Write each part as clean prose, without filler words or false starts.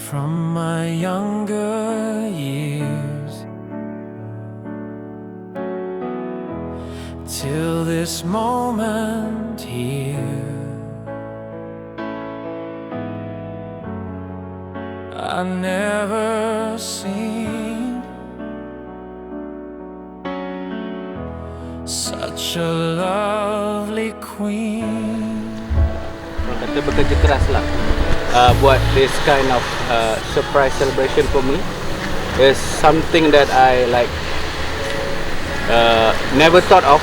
From my younger years till this moment here, I never seen such a lovely queen. Kata bekerja keras lah buat this kind of surprise celebration for me. It's something that I like never thought of,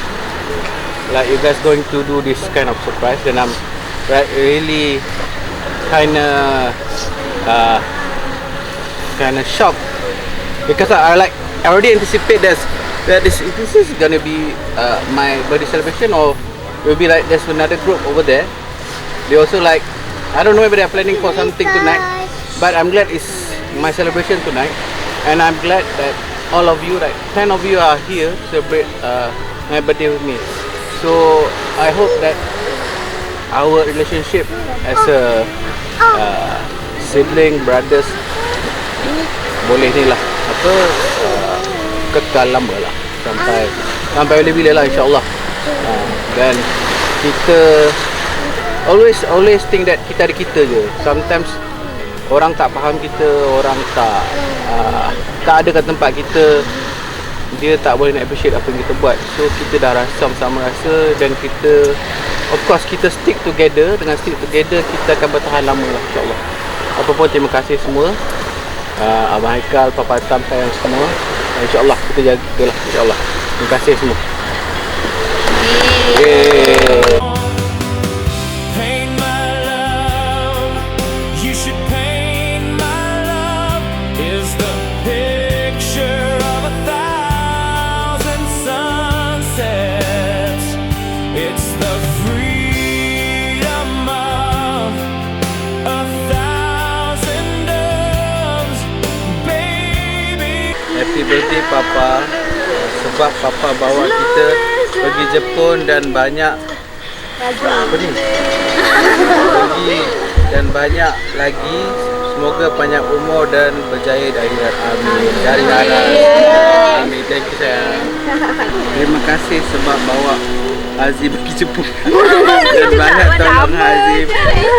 like you guys going to do this kind of surprise, and I'm really kind of shocked because I already anticipate that this is gonna be my birthday celebration, or it will be like there's another group over there. They also like, I don't know if they're planning for something tonight, but I'm glad it's my celebration tonight, and I'm glad that all of you, like 10 of you, are here to celebrate my birthday with me. So I hope that our relationship as a sibling, brothers, boleh ni lah apa kekal lama lah sampai bila-bila lah, insyaAllah. Dan kita always think that kita ada kita je. Sometimes orang tak faham kita, orang tak ada kat tempat kita, dia tak boleh nak appreciate apa yang kita buat. So kita dah rasa sama rasa, dan kita, of course, kita stick together. Dengan stick together, kita akan bertahan lama lah, insyaAllah. Apa pun, terima kasih semua, Abang Haikal, Papa Tam, sayang semua. InsyaAllah kita jagalah, insyaAllah. Terima kasih semua. Happy birthday Papa, sebab Papa bawa kita pergi Jepun dan banyak pergi dan banyak lagi. Semoga panjang umur dan berjaya dari akhirat. Amin. Dari atas. Amin. Thank you sayang. Terima kasih sebab bawa Hazim pergi Jepun dan banyak tolong Hazim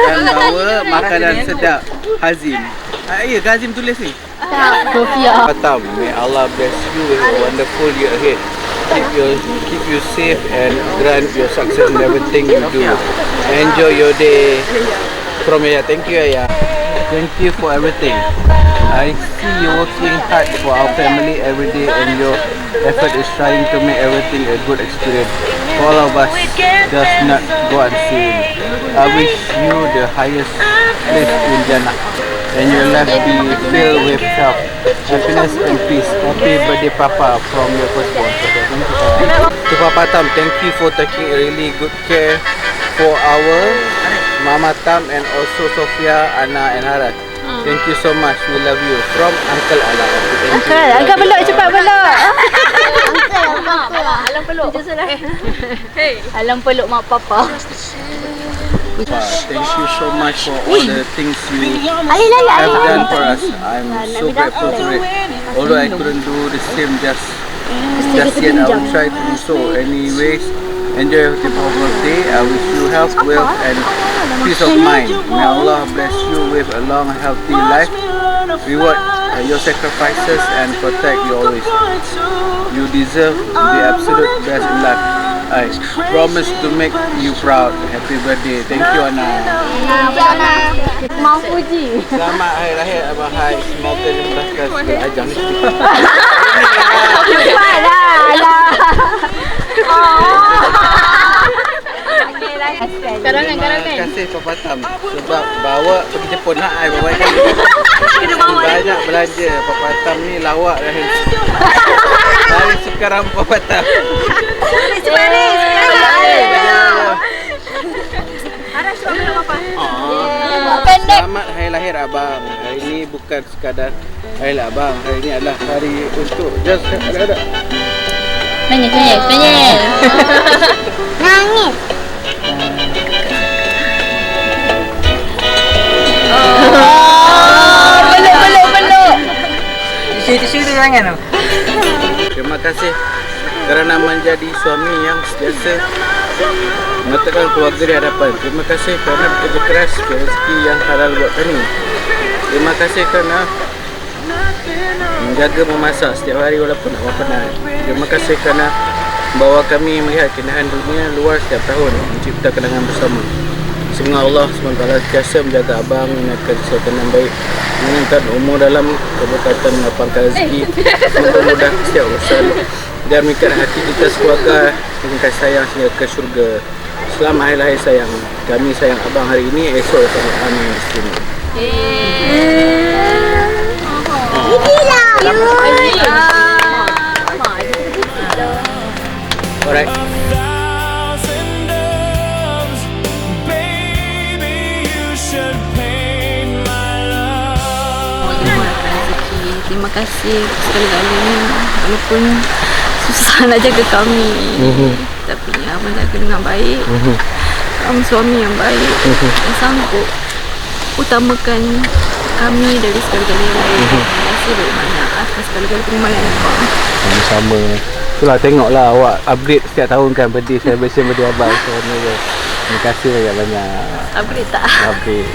dan bawa makanan sedap Hazim. Ya, Hazim tulis ni. Sofia. Fatam, may Allah bless you with a wonderful year ahead. Keep you safe and grant your success in everything you do. Enjoy your day. From Ayah. Thank you Ayah. Thank you for everything. I see you working hard for our family every day, and your effort is trying to make everything a good experience for all of us. Does not go unseen. I wish you the highest place in Jannah, and your life be filled with health, happiness and peace. Happy birthday Papa from your firstborn. To Papa Tam, thank you for taking a really good care for our Mama Tam and also Sofia, Anna and Harat. Thank you so much. We love you. From Uncle Ala. Uncle peluk cepat peluk. Alam peluk. Hey. Alam peluk mak papa. Thank you so much for all the things you have done for us. I'm so grateful for it. Although I couldn't do the same just yet, I will try to do so. Anyways, enjoy your birthday. I wish you health, wealth and peace of mind. May Allah bless you with a long, healthy life. Reward your sacrifices and protect you always. You deserve the absolute best in life. I promise to make you proud. Happy birthday. Thank you Anna. Mau puji. Selamat hari raya Abang Hai. Semoga dimudahkan segala ajang ni. Karangan. Terima kasih Papa Tam sebab bawa pergi Jepun lah. I bawa kan. Banyak belanja. Papa Tam ni lawak dah. Dari sekarang Papa Tam. Selamat hari lahir Abang. Hari ini bukan sekadar hari lahir Abang. Hari ini adalah hari untuk just ada. Nangis, nangis, nangis. Nangis. Peluk. Tisu-tisu tu jangan tu. Terima kasih kerana menjadi suami yang sentiasa mengatakan keluarga di hadapan. Terima kasih kerana bekerja keras rezeki yang halal buat kami. Terima kasih kerana menjaga memasak setiap hari walaupun nak penat. Terima kasih kerana membawa kami melihat keindahan dunia luar setiap tahun, mencipta kenangan bersama. Semoga Allah SWT sentiasa menjaga abang, menjaga kesihatan yang baik, meningkat umur dalam keberkatan, melapangkan rezeki, mempermudah setiap urusan dan mengikat hati kita sekeluarga dengan kasih sayang sehingga ke syurga. Selamat hari lahir sayang. Kami sayang abang hari ini, esok sama kami istimewa. Alright. Thousand doves, baby, you should paint my love. Terima kasih segala-galanya. Walaupun susah nak jaga kami, tapi abang jaga dengan baik. Suami yang baik, yang sanggup utamakan kami dari segala-galanya yang lain. Terima kasih banyak atas segala-galanya pengorbanan abang. Sama-sama. Itulah tengoklah awak upgrade setiap tahun kan birthday celebration birthday abang. Terima kasih banyak-banyak. Upgrade tak? Upgrade.